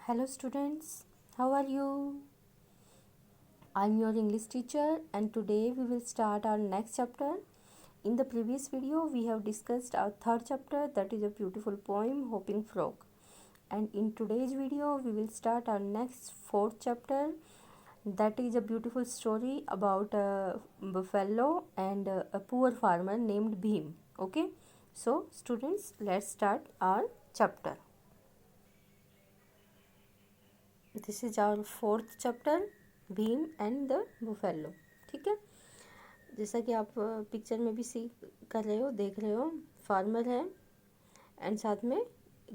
Hello students, how are you? I'm your English teacher and today we will start our next chapter. In the previous video we have discussed our third chapter, that is a beautiful poem Hopping Frog. And in today's video we will start our next fourth chapter, that is a beautiful story about a buffalo and a poor farmer named Bhim. Okay, so students, let's start our chapter. This is our fourth chapter, Bhim and the buffalo. ठीक है, जैसा कि आप picture में भी सी कर रहे हो, देख रहे हो, फार्मर है एंड साथ में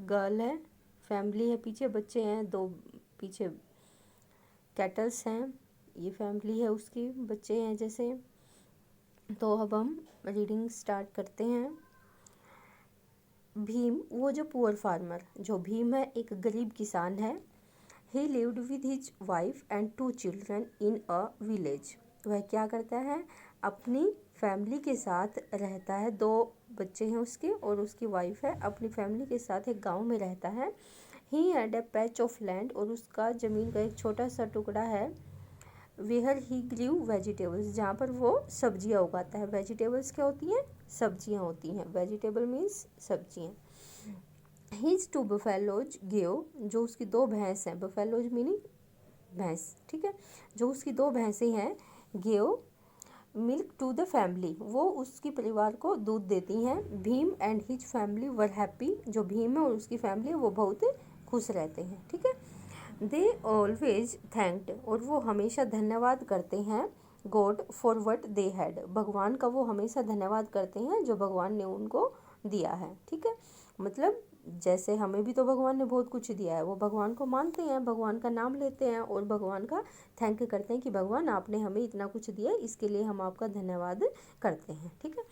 गर्ल है, फैमिली है, पीछे बच्चे हैं, दो पीछे कैटल्स हैं, ये फैमिली है उसकी, बच्चे हैं जैसे. तो अब हम रीडिंग स्टार्ट करते हैं. भीम, वो जो पुअर फार्मर, जो भीम है एक गरीब किसान है. He lived with his wife and 2 children in a village. वह क्या करता है, अपनी फैमिली के साथ रहता है, 2 बच्चे हैं उसके और उसकी वाइफ है, अपनी फैमिली के साथ एक गांव में रहता है. He had a patch of land, और उसका ज़मीन का एक छोटा सा टुकड़ा है. Where he grew vegetables, जहाँ पर वो सब्जियाँ उगाता है. वेजिटेबल्स क्या होती हैं, सब्जियाँ होती हैं. वेजिटेबल मीन्स सब्जियाँ. His 2 buffaloes gave, जो उसकी 2 भैंस हैं, buffaloes मीनिंग भैंस, ठीक है, जो उसकी 2 भैंसें हैं, gave milk to the family, वो उसकी परिवार को दूध देती हैं. Bhim and his family were happy, जो भीम है और उसकी फैमिली है वो बहुत खुश रहते हैं. ठीक है. दे ऑलवेज थैंक्ड, और वो हमेशा धन्यवाद करते हैं. God for what they had, भगवान का वो हमेशा धन्यवाद करते हैं जो भगवान ने उनको दिया है. ठीक है, मतलब जैसे हमें भी तो भगवान ने बहुत कुछ दिया है, वो भगवान को मानते हैं, भगवान का नाम लेते हैं और भगवान का थैंक करते हैं कि भगवान आपने हमें इतना कुछ दिया, इसके लिए हम आपका धन्यवाद करते हैं. ठीक है.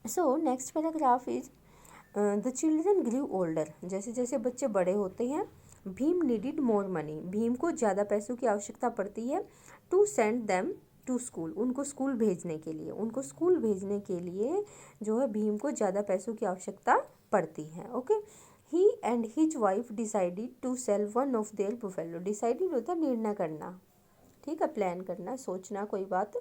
So next paragraph is the children grew older, जैसे जैसे बच्चे बड़े होते हैं. Bhim needed more money, Bhim को ज़्यादा पैसों की आवश्यकता पड़ती है. To send them to school, उनको स्कूल भेजने के लिए, उनको स्कूल भेजने के लिए जो है भीम को ज़्यादा पैसों की आवश्यकता पड़ती है. Okay. He and his wife decided to sell one of their buffalo, decided होता है निर्णय करना, ठीक है, प्लान करना, सोचना कोई बात.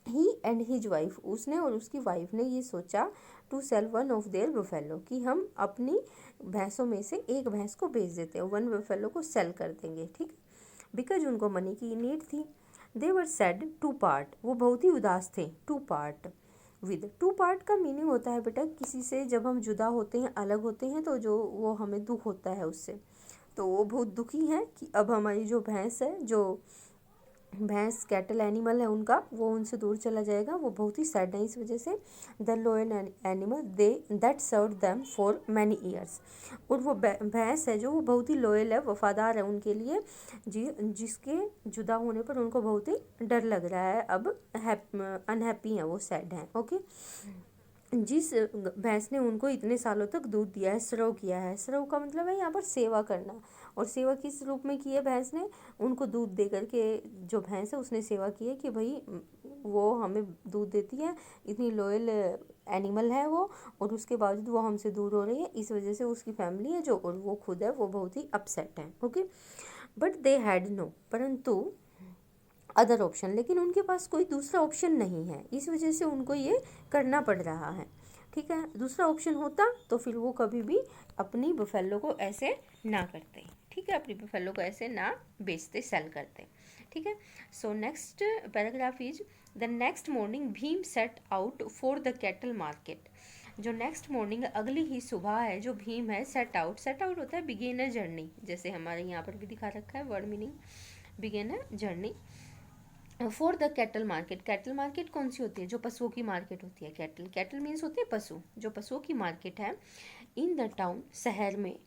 ही एंड हिज वाइफ, उसने और उसकी वाइफ ने ये सोचा, to sell one of their buffalo, कि हम अपनी भैंसों में से एक भैंस को बेच देते हैं, 1 बुफेलो को सेल कर देंगे. ठीक, बिकॉज उनको मनी की नीड थी. They were sad to part, वो बहुत ही उदास थे. To part with, to part का मीनिंग होता है बेटा, किसी से जब हम जुदा होते हैं, अलग होते हैं, तो जो वो हमें दुख होता है उससे, तो वो बहुत दुखी है कि अब हमारी जो भैंस है, जो भैंस कैटल एनिमल है उनका, वो उनसे दूर चला जाएगा. वो बहुत ही सैड है इस वजह से. The loyal animal they that serve them for many years, और वो भैंस है जो वो बहुत ही लॉयल है, वफादार है उनके लिए, जिसके जुदा होने पर उनको बहुत ही डर लग रहा है. अब अनहैप्पी है वो, सैड हैं. ओके. जिस भैंस ने उनको इतने सालों तक दूध दिया है, सर्व किया है, सर्व का मतलब है यहाँ पर सेवा करना, और सेवा किस रूप में की है भैंस ने, उनको दूध दे करके, जो भैंस है उसने सेवा की है कि भाई वो हमें दूध देती है, इतनी लॉयल एनिमल है वो, और उसके बावजूद वो हमसे दूर हो रही है, इस वजह से उसकी फैमिली है जो, और वो खुद है, वो बहुत ही अपसेट है. Okay. But they had no, परंतु अदर ऑप्शन, लेकिन उनके पास कोई दूसरा ऑप्शन नहीं है, इस वजह से उनको ये करना पड़ रहा है. ठीक है, दूसरा ऑप्शन होता तो फिर वो कभी भी अपनी बुफेलो को ऐसे ना करते. ठीक है, अपनी बुफेलो को ऐसे ना बेचते, सेल करते. ठीक है. So next paragraph is the next morning Bhim set out for the cattle market, जो नेक्स्ट मॉर्निंग अगली ही सुबह है, जो भीम है, सेट आउट होता है बिगिनर जर्नी, जैसे हमारे यहाँ पर भी दिखा रखा है word meaning, beginner journey. For the cattle market, cattle market कौन सी होती है, जो पशुओं की मार्केट होती है. कैटल, कैटल मीन्स होते हैं पशु, जो पशुओं की मार्केट है. इन द टाउन, शहर में.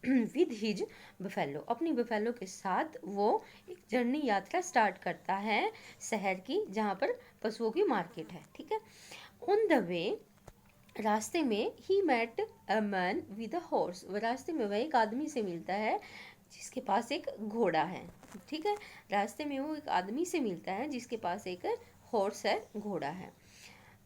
विद हिज बफेलो, अपनी बफेलो के साथ वो एक जर्नी, यात्रा स्टार्ट करता है शहर की, जहाँ पर पशुओं की मार्केट है. ठीक है. ऑन द वे, रास्ते में, he met a man with a horse, रास्ते में वह एक आदमी से मिलता है जिसके पास एक घोड़ा है. ठीक है, रास्ते में वो एक आदमी से मिलता है जिसके पास एक हॉर्स है, घोड़ा है.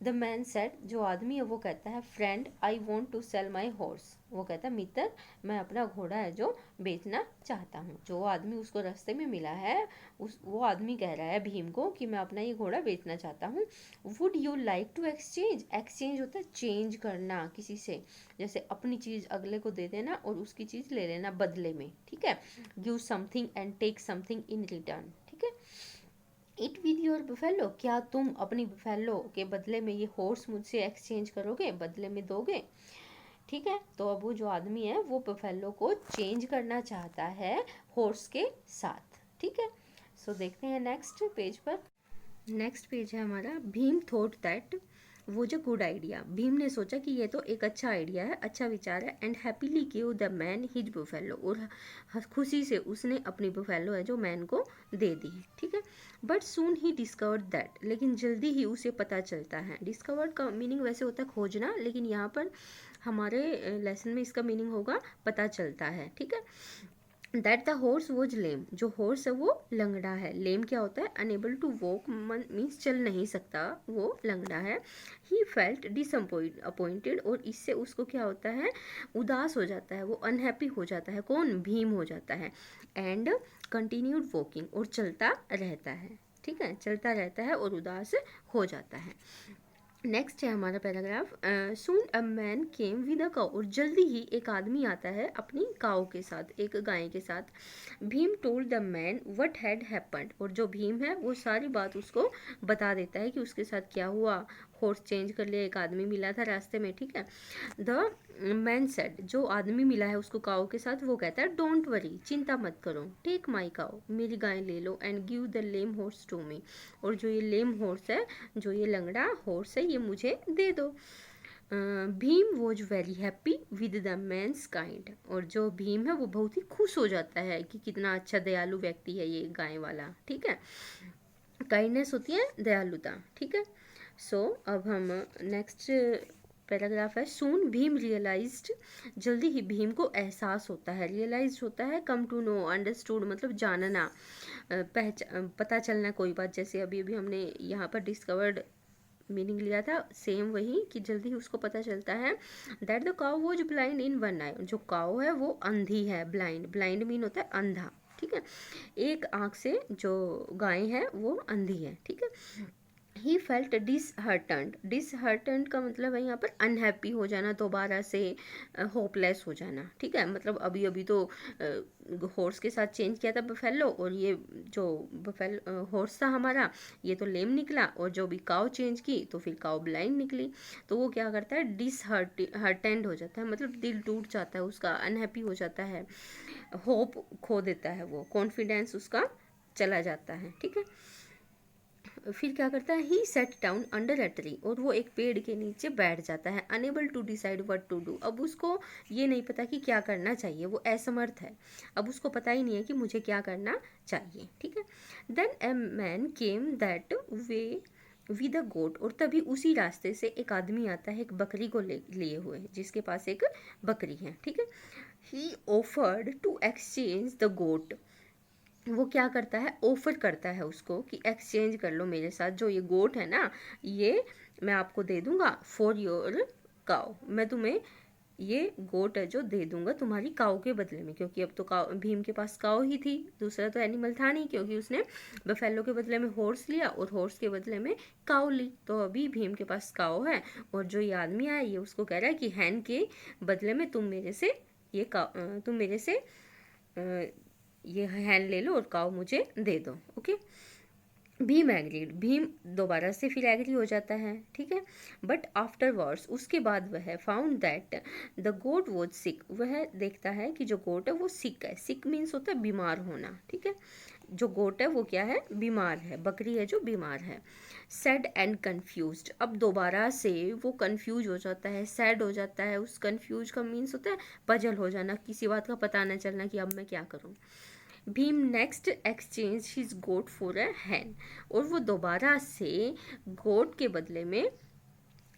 द मैन सेड, जो आदमी है वो कहता है, friend I want to sell my horse, वो कहता है मित्र मैं अपना घोड़ा है जो बेचना चाहता हूँ। जो आदमी उसको रास्ते में मिला है वो आदमी कह रहा है भीम को कि मैं अपना ये घोड़ा बेचना चाहता हूँ। Would you like to exchange? Exchange होता है चेंज करना किसी से, जैसे अपनी चीज़ अगले को दे देना और उसकी चीज़ ले लेना बदले में, ठीक है। Give something and take something in return, ठीक है। इट विद योर बफेलो, क्या तुम अपनी बफेलो के बदले में ये हॉर्स मुझसे एक्सचेंज करोगे, बदले में दोगे, ठीक है। तो अब वो जो आदमी है वो बफेलो को चेंज करना चाहता है हॉर्स के साथ, ठीक है। सो देखते हैं नेक्स्ट पेज पर। नेक्स्ट पेज है हमारा भीम थॉट दैट, वो जो गुड आइडिया, भीम ने सोचा कि ये तो एक अच्छा आइडिया है, अच्छा विचार है। And happily give the man his buffalo, और खुशी से उसने अपनी बफेलो है जो मैन को दे दी, ठीक है। But soon he discovered that, लेकिन जल्दी ही उसे पता चलता है। डिस्कवर्ड का मीनिंग वैसे होता है खोजना, लेकिन यहाँ पर हमारे लेसन में इसका मीनिंग होगा पता चलता है, ठीक है। दैट द हॉर्स वॉज लेम, जो हॉर्स है वो लंगड़ा है। लेम क्या होता है? अनेबल टू वॉक, मीन्स चल नहीं सकता, वो लंगड़ा है। ही फेल्ट डिसअपॉइंटेड, और इससे उसको क्या होता है? उदास हो जाता है, वो अनहैप्पी हो जाता है। कौन? भीम हो जाता है। एंड कंटिन्यूड वॉकिंग, और चलता रहता है, ठीक है, चलता रहता है और उदास हो जाता है। नेक्स्ट है हमारा paragraph, soon a man came with a cow, और जल्दी ही एक आदमी आता है अपनी काऊ के साथ, एक गाय के साथ। Bhim told the man what had happened, और जो भीम है वो सारी बात उसको बता देता है कि उसके साथ क्या हुआ। हॉर्स चेंज कर लिया, एक आदमी मिला था रास्ते में, ठीक है। द मैन सेड, जो आदमी मिला है उसको काऊ के साथ, वो कहता है डोंट वरी, चिंता मत करो। टेक माई काऊ, मेरी गाय ले लो। And give the lame horse to me, और जो ये लेम हॉर्स है, जो ये लंगड़ा हॉर्स है, ये मुझे दे दो। Bhim was very happy with the man's kind, और जो भीम है वो बहुत ही खुश हो जाता है कि कितना अच्छा दयालु व्यक्ति है ये गाय वाला, ठीक है। काइंडनेस होती है दयालुता, ठीक है। सो अब हम नेक्स्ट पैराग्राफ है, सून भीम रियलाइज्ड, जल्दी ही भीम को एहसास होता है। रियलाइज होता है कम टू नो, अंडरस्टूड मतलब जानना, पता चलना कोई बात, जैसे अभी अभी हमने यहाँ पर डिस्कवर्ड मीनिंग लिया था, सेम वही कि जल्दी ही उसको पता चलता है that the cow was blind in one eye, जो काउ है वो अंधी है। ब्लाइंड, ब्लाइंड मीन होता है अंधा, ठीक है। एक आँख से जो गाय है वो अंधी है, ठीक है। ही फेल्ट डिसहर्टेंड, डिसहर्टेंड का मतलब है यहाँ पर अनहैप्पी हो जाना, दोबारा से होपलेस हो जाना, ठीक है। मतलब अभी अभी तो हॉर्स के साथ चेंज किया था बफेलो, और ये जो हॉर्स था हमारा ये तो लेम निकला, और जो भी काव चेंज की तो फिर काव ब्लाइंड निकली। तो वो क्या करता है? डिसहर्टेंड हो जाता है, मतलब दिल टूट जाता है उसका, अनहैप्पी हो जाता है, होप खो देता है, वो कॉन्फिडेंस उसका चला जाता है, ठीक है। फिर क्या करता है? He sat down under a tree, और वो एक पेड़ के नीचे बैठ जाता है। Unable to decide what to do, अब उसको ये नहीं पता कि क्या करना चाहिए, वो असमर्थ है, अब उसको पता ही नहीं है कि मुझे क्या करना चाहिए, ठीक है। Then a man came that way with a goat, और तभी उसी रास्ते से एक आदमी आता है एक बकरी को लिए हुए, जिसके पास एक बकरी है, ठीक है। He offered to exchange the goat, वो क्या करता है? ऑफर करता है उसको कि एक्सचेंज कर लो मेरे साथ, जो ये गोट है ना ये मैं आपको दे दूंगा फॉर योर काउ, मैं तुम्हें ये गोट है जो दे दूंगा तुम्हारी काऊ के बदले में, क्योंकि अब तो काऊ, भीम के पास काऊ ही थी, दूसरा तो एनिमल था नहीं, क्योंकि उसने बफेलो के बदले में हॉर्स लिया और हॉर्स के बदले में काऊ ली, तो अभी भीम के पास काऊ है। और जो ये आदमी आया ये उसको कह रहा है कि हैन के बदले में तुम मेरे से तुम मेरे से ये हैन ले लो और काऊ मुझे दे दो, ओके। भीम एग्रीड, भीम दोबारा से फिर एग्री हो जाता है, ठीक है। बट आफ्टर वर्ड्स, उसके बाद वह found that the goat was sick, वह देखता है कि जो गोट है वो सिक है। सिक मीन्स होता है बीमार होना, ठीक है। जो गोट है वो क्या है? बीमार है, बकरी है जो बीमार है। सैड एंड कन्फ्यूज्ड, अब दोबारा से वो कन्फ्यूज हो जाता है, सैड हो जाता है। उस कन्फ्यूज का मीन्स होता है पजल हो जाना, किसी बात का पता न चलना कि अब मैं क्या करूँ। Bhim next exchange his goat for a hen, और वो दोबारा से गोट के बदले में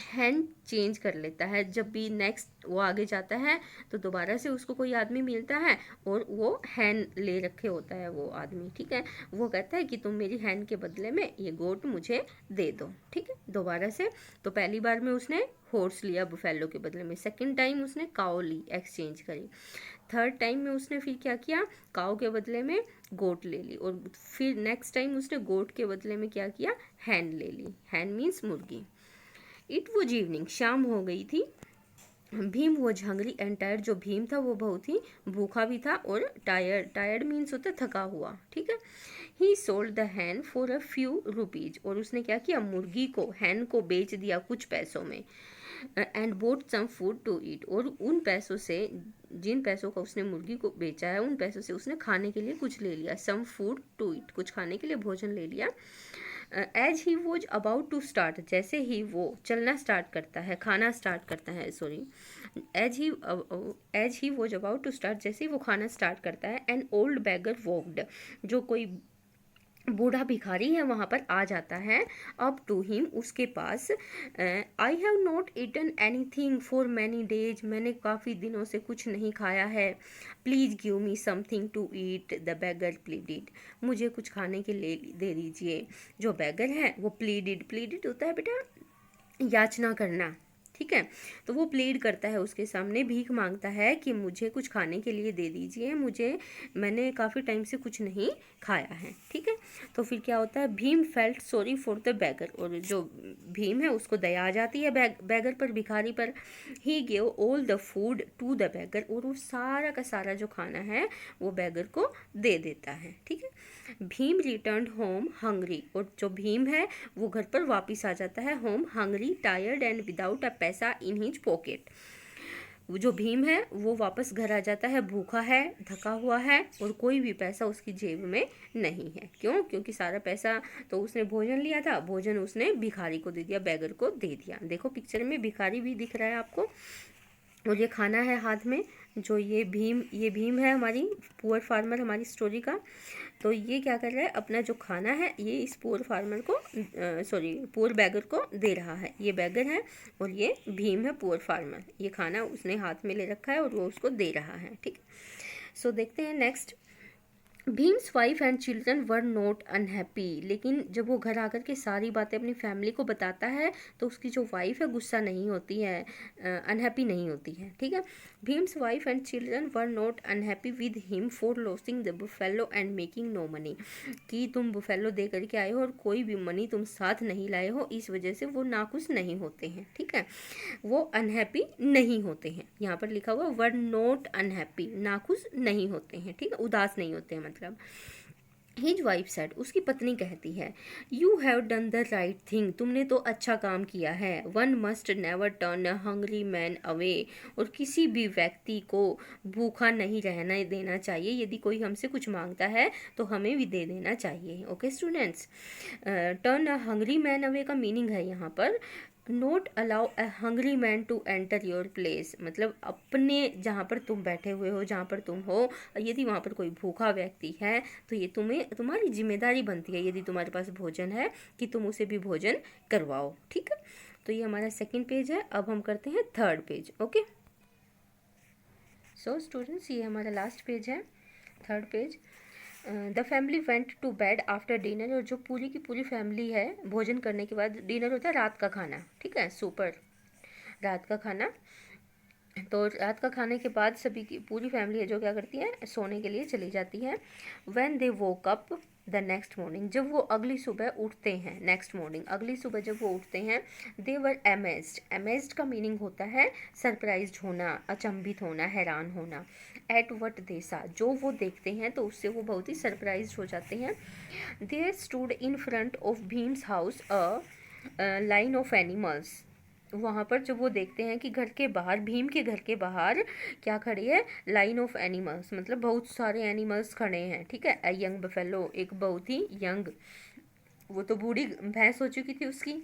हैंड चेंज कर लेता है। जब भी नेक्स्ट वो आगे जाता है तो दोबारा से उसको कोई आदमी मिलता है और वो हैंड ले रखे होता है वो आदमी, ठीक है। वो कहता है कि तुम मेरी हैंड के बदले में ये गोट मुझे दे दो, ठीक है। दोबारा से, तो पहली बार में उसने हॉर्स लिया बुफेलो के बदले में, सेकंड टाइम उसने काऊ ली, एक्सचेंज करी, थर्ड टाइम में उसने फिर क्या किया, काऊ के बदले में गोट ले ली, और फिर नेक्स्ट टाइम उसने गोट के बदले में क्या किया, हैन ले ली। हैन मीन्स मुर्गी। इट वॉज इवनिंग, शाम हो गई थी। Bhim was hungry and tired, जो भीम था वो बहुत ही भूखा भी था और टायर्ड, टायर्ड मीन्स होता है थका हुआ, ठीक है। ही sold the Hahn for a few rupees, और उसने क्या किया, मुर्गी को, हैन को बेच दिया कुछ पैसों में। And bought some food to eat, और उन पैसों से, जिन पैसों का उसने मुर्गी को बेचा है उन पैसों से उसने खाने के लिए कुछ ले लिया, सम फूड टू ईट, कुछ खाने के लिए भोजन ले लिया। As he was about to start, जैसे ही वो चलना स्टार्ट करता है, खाना स्टार्ट करता है, sorry, as he was about to start, जैसे ही वो खाना स्टार्ट करता है, एन ओल्ड बैगर वॉक्ड, जो कोई बूढ़ा भिखारी है वहाँ पर आ जाता है, अप टू हिम, उसके पास। I have not eaten anything for many days, मैंने काफ़ी दिनों से कुछ नहीं खाया है, please give me something to eat, the beggar pleaded, मुझे कुछ खाने के लिए दे दीजिए। जो बैगर है वो प्लीडिड, प्लीडिड होता है बेटा याचना करना, ठीक है। तो वो प्लीड करता है, उसके सामने भीख मांगता है कि मुझे कुछ खाने के लिए दे दीजिए, मैंने काफ़ी टाइम से कुछ नहीं खाया है, ठीक है। तो फिर क्या होता है, Bhim felt sorry for the beggar, और जो भीम है उसको दया आ जाती है बैगर पर, भिखारी पर। He gave all the food to the beggar, और वो सारा का सारा जो खाना है वो बैगर को दे देता है, ठीक है। भीम रिटर्न होम हंग्री, और जो भीम है वो घर पर वापस आ जाता है, home hungry, tired and without a पैसा इन हिज पॉकेट। जो भीम है वो वापस घर आ जाता है, भूखा है, थका हुआ है, और कोई भी पैसा उसकी जेब में नहीं है। क्यों? क्योंकि सारा पैसा तो उसने भोजन लिया था, भोजन उसने भिखारी को दे दिया, बैगर को दे दिया। देखो पिक्चर में भिखारी भी दिख रहा है आपको, और ये खाना है हाथ में, जो ये भीम है हमारी पुअर फार्मर हमारी स्टोरी का। तो ये क्या कर रहा है, अपना जो खाना है ये इस पुअर फार्मर को, सॉरी पुअर बैगर को दे रहा है। ये बैगर है और ये भीम है पुअर फार्मर, ये खाना उसने हाथ में ले रखा है और वो उसको दे रहा है, ठीक। सो देखते हैं next. Bhim's wife and children were not unhappy, लेकिन जब वो घर आकर के सारी बातें अपनी फैमिली को बताता है तो उसकी जो वाइफ है गुस्सा नहीं होती है, अनहैप्पी नहीं होती है, ठीक है। Bhim's wife and children were not unhappy with him for losing the buffalo and making no money, कि तुम बुफेलो दे करके आए हो और कोई भी मनी तुम साथ नहीं लाए हो, इस वजह से वो नाखुश नहीं होते हैं, ठीक है। वो अनहैप्पी नहीं होते हैं, यहाँ पर लिखा हुआ वर नॉट अनहैप्पी, नाखुश नहीं होते हैं, ठीक है, उदास नहीं होते हैं मतलब। हिज वाइफ सेड, उसकी पत्नी कहती है, you have done the right thing, तुमने तो अच्छा काम किया है। One must never turn a hungry man away, और किसी भी व्यक्ति को भूखा नहीं रहना देना चाहिए, यदि कोई हमसे कुछ मांगता है तो हमें भी दे देना चाहिए। Okay students, turn a hungry man away का मीनिंग है यहाँ पर not allow a hungry man to enter your place, मतलब अपने जहाँ पर तुम बैठे हुए हो, जहाँ पर तुम हो, यदि वहाँ पर कोई भूखा व्यक्ति है तो ये तुम्हारी जिम्मेदारी बनती है, यदि तुम्हारे पास भोजन है, कि तुम उसे भी भोजन करवाओ, ठीक है। तो ये हमारा सेकंड पेज है। अब हम करते हैं third page. Okay so students, ये हमारा लास्ट पेज है, third page. The family went to bed after dinner, और जो पूरी की पूरी फैमिली है, भोजन करने के बाद, डिनर होता है रात का खाना, ठीक है, सुपर रात का खाना। तो रात का खाने के बाद सभी की पूरी फैमिली है जो क्या करती है, सोने के लिए चली जाती है। When they woke up the next morning, जब वो अगली सुबह उठते हैं, नेक्स्ट मॉर्निंग अगली सुबह जब वो उठते हैं, दे वर अमेज्ड, अमेज्ड का मीनिंग होता है सरप्राइज्ड होना, अचंभित होना, हैरान होना। एट वट दे सा, जो वो देखते हैं तो उससे वो बहुत ही सरप्राइज्ड हो जाते हैं। They stood in front of Bhim's house a line of animals, वहाँ पर जब वो देखते हैं कि घर के बाहर, भीम के घर के बाहर क्या खड़ी है, लाइन ऑफ एनिमल्स, मतलब बहुत सारे एनिमल्स खड़े हैं, ठीक है। ए यंग बफेलो, एक बहुत ही यंग, वो तो बूढ़ी भैंस हो चुकी थी उसकी,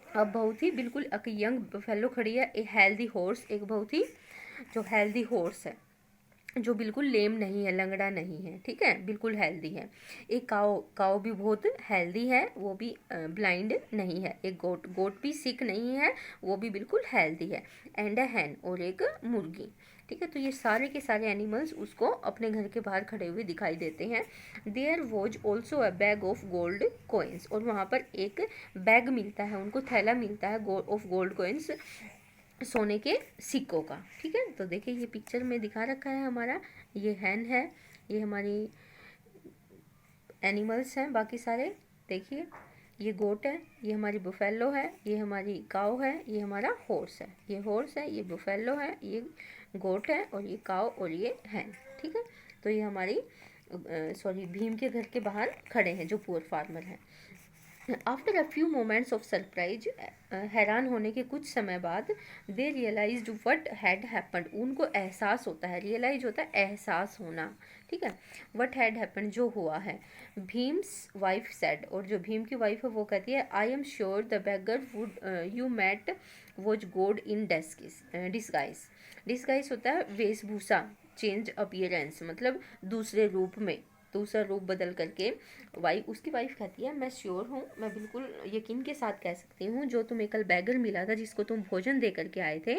अब बहुत ही बिल्कुल एक यंग बफेलो खड़ी है। ए हेल्दी हॉर्स, एक बहुत ही जो हेल्दी हॉर्स है, जो बिल्कुल लेम नहीं है, लंगड़ा नहीं है, ठीक है, बिल्कुल हेल्दी है। एक काओ भी बहुत हेल्दी है, वो भी ब्लाइंड नहीं है। एक गोट भी सिक नहीं है, वो भी बिल्कुल हेल्दी है। एंड अ हैन, और एक मुर्गी, ठीक है। तो ये सारे के सारे एनिमल्स उसको अपने घर के बाहर खड़े हुए दिखाई देते हैं। There was also a bag of gold coins, और वहाँ पर एक बैग मिलता है उनको, थैला मिलता है ऑफ गोल्ड कोइंस, सोने के सिक्कों का, ठीक है। तो देखिए ये पिक्चर में दिखा रखा है हमारा, ये हैन है, ये हमारी एनिमल्स हैं बाकी सारे, देखिए ये गोट है, ये हमारी बुफेलो है, ये हमारी काऊ है, ये हमारा हॉर्स है, ये हॉर्स है, ये बुफेलो है, ये गोट है, और ये काऊ और ये हैन, ठीक है। तो ये हमारी भीम के घर के बाहर खड़े हैं जो पुअर फार्मर हैं। After a few moments of surprise, हैरान होने के कुछ समय बाद, दे रियलाइज्ड व्हाट हैड हैपेंड, उनको एहसास होता है, रियलाइज होता है एहसास होना, ठीक है। व्हाट हैड हैपेंड, जो हुआ है। भीम्स वाइफ सेड, और जो भीम की वाइफ है वो कहती है, I am sure the beggar would you met was God in disguise. Disguise होता है वेशभूषा, चेंज अपीयरेंस, मतलब दूसरे रूप में, दूसरा रूप बदल करके। उसकी वाइफ कहती है, मैं श्योर हूँ, मैं बिल्कुल यकीन के साथ कह सकती हूँ, जो तुम्हें कल बैगर मिला था, जिसको तुम भोजन दे करके आए थे,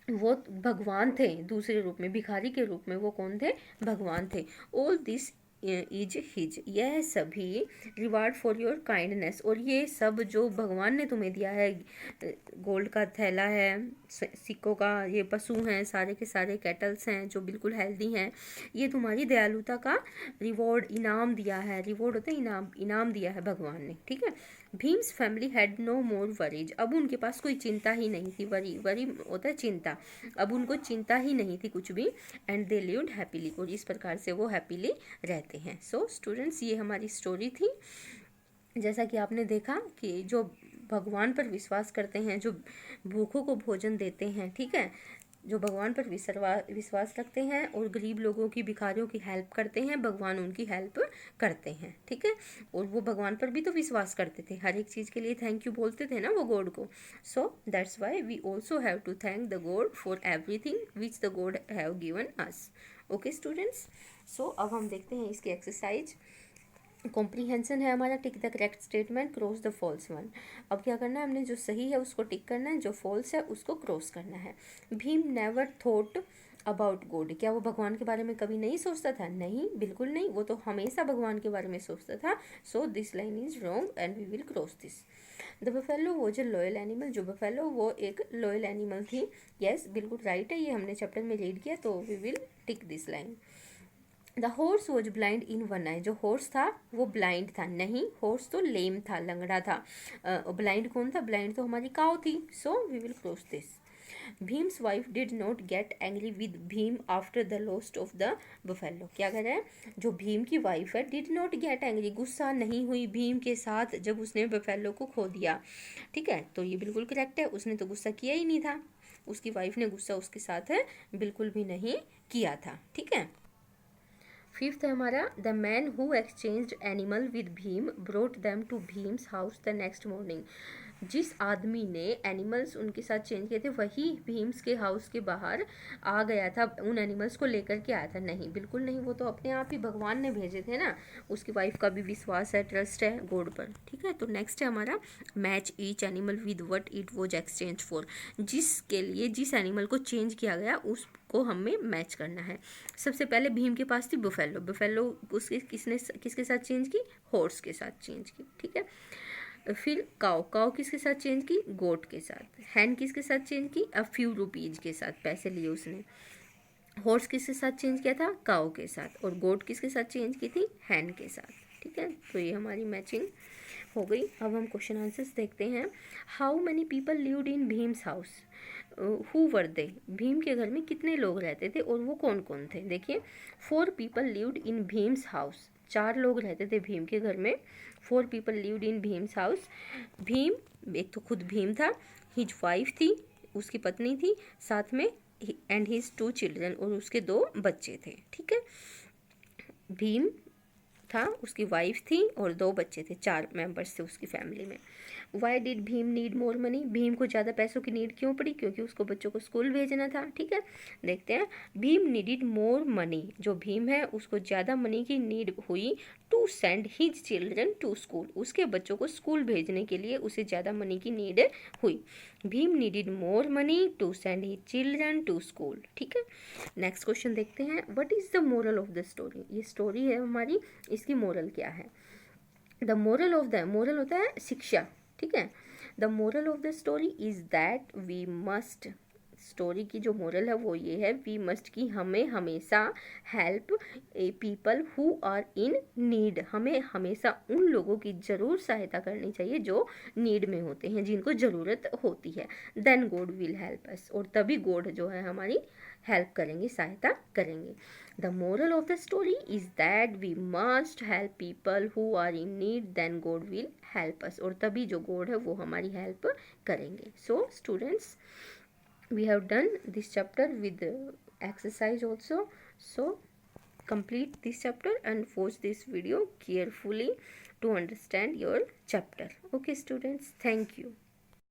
वो भगवान थे दूसरे रूप में, भिखारी के रूप में वो कौन थे, भगवान थे। ऑल दिस इज हिज, यह सभी रिवार्ड फॉर योर काइंडनेस, और ये सब जो भगवान ने तुम्हें दिया है, गोल्ड का थैला है, सिक्कों का, ये पशु हैं, सारे के सारे कैटल्स हैं जो बिल्कुल हेल्दी हैं, ये तुम्हारी दयालुता का रिवॉर्ड, इनाम दिया है। रिवॉर्ड होता है इनाम, इनाम दिया है भगवान ने, ठीक है। Bhim's family had no more worries, अब उनके पास कोई चिंता ही नहीं थी। वरी होता है चिंता, अब उनको चिंता ही नहीं थी कुछ भी। एंड दे लिव्ड हैप्पीली, और इस प्रकार से वो हैप्पीली रहते हैं। सो स्टूडेंट्स, ये हमारी स्टोरी थी। जैसा कि आपने देखा कि जो भगवान पर विश्वास करते हैं, जो भूखों को भोजन देते हैं, ठीक है, जो भगवान पर विश्वास रखते हैं और गरीब लोगों की, भिखारियों की हेल्प करते हैं, भगवान उनकी हेल्प करते हैं, ठीक है। और वो भगवान पर भी तो विश्वास करते थे, हर एक चीज़ के लिए थैंक यू बोलते थे ना वो गॉड को। So that's why we also have to thank the god for everything which the god have given us. Okay students, so अब हम देखते हैं इसकी एक्सरसाइज। कॉम्प्रीहेंशन है हमारा, tick the correct statement, cross the false one. अब क्या करना है, हमने जो सही है उसको टिक करना है, जो फॉल्स है उसको क्रॉस करना है। Bhim never thought about God, क्या वो भगवान के बारे में कभी नहीं सोचता था? नहीं, बिल्कुल नहीं, वो तो हमेशा भगवान के बारे में सोचता था। So this line is wrong and we will cross this. The buffalo was a loyal animal, जो बफेलो वो एक लॉयल एनिमल थी। यस, बिल्कुल राइट है, ये हमने चैप्टर में रीड किया, तो we will tick this line. The horse was blind in one eye, जो हॉर्स था वो ब्लाइंड था। नहीं, हॉर्स तो लेम था, लंगड़ा था। ब्लाइंड कौन था? ब्लाइंड तो हमारी काऊ थी। So we will cross this. Bhim's wife did not get angry with Bhim after the lost of the buffalo. क्या कह रहे हैं, जो भीम की वाइफ है, डिड नॉट गेट एंग्री, गुस्सा नहीं हुई भीम के साथ जब उसने बफेलो को खो दिया, ठीक है। तो ये बिल्कुल करेक्ट है, उसने तो गुस्सा किया ही नहीं था, उसकी वाइफ ने गुस्सा उसके साथ बिल्कुल भी नहीं किया था, ठीक है। फिफ्थ है हमारा, the man who exchanged animal with Bhim brought them to Bhim's house the next morning. जिस आदमी ने एनिमल्स उनके साथ चेंज किए थे, वही भीम्स के हाउस के बाहर आ गया था, उन एनिमल्स को लेकर के आया था। नहीं, बिल्कुल नहीं, वो तो अपने आप ही भगवान ने भेजे थे ना। उसकी वाइफ का भी विश्वास है, ट्रस्ट है गॉड पर, ठीक है। तो नेक्स्ट है हमारा, match each animal with what it was exchange for. जिसके लिए जिस एनिमल को चेंज किया गया उसको हमें मैच करना है। सबसे पहले भीम के पास थी बुफेलो, बुफेलो उसके किसके साथ चेंज की? हॉर्स के साथ चेंज की, ठीक है। फिर काऊ, काऊ किसके साथ चेंज की? गोट के साथ। हैन किसके साथ चेंज की? अ फ्यू रुपीज के साथ, पैसे लिए उसने। हॉर्स किसके साथ चेंज किया था? काऊ के साथ। और गोट किसके साथ चेंज की थी? हैन के साथ, ठीक है। तो ये हमारी मैचिंग हो गई। अब हम क्वेश्चन आंसर्स देखते हैं। How many people lived in Bhim's house, who were they, Bhim के घर में कितने लोग रहते थे और वो कौन कौन थे? देखिए, 4 people lived in Bhim's house, 4 लोग रहते थे भीम के घर में। 4 people lived in Bhim's house. Bhim, एक तो खुद भीम था, हिज वाइफ थी, उसकी पत्नी थी, साथ में एंड हिज 2 चिल्ड्रन, और उसके 2 बच्चे थे, ठीक है। भीम था, उसकी वाइफ थी और 2 बच्चे थे, 4 मेंबर्स थे उसकी फैमिली में। Why did Bhim need more money, Bhim को ज़्यादा पैसों की नीड क्यों पड़ी, क्योंकि उसको बच्चों को स्कूल भेजना था। ठीक है, देखते हैं। भीम नीडिड मोर मनी, जो भीम है उसको ज़्यादा मनी की नीड हुई to send his children to school, उसके बच्चों को स्कूल भेजने के लिए उसे ज़्यादा मनी की नीड हुई। Bheem needed more money to send his children to school. ठीक है, नेक्स्ट क्वेश्चन देखते हैं। What is the moral of the story, ये स्टोरी है हमारी, इसकी मोरल क्या है। The moral of the, moral होता है शिक्षा। ठीक है, the moral of the story is that we must, story की जो मोरल है वो ये है, वी मस्ट की हमें हमेशा help a people who are in need, हमें हमेशा उन लोगों की ज़रूर सहायता करनी चाहिए जो नीड में होते हैं, जिनको ज़रूरत होती है। Then God will help us, और तभी गॉड जो है हमारी हेल्प करेंगे, सहायता करेंगे। The moral of the story is that we must help people who are in need, then God will help us, और तभी जो गॉड है वो हमारी हेल्प करेंगे। So students, we have done this chapter with exercise also, so complete this chapter and watch this video carefully to understand your chapter. Okay students, thank you.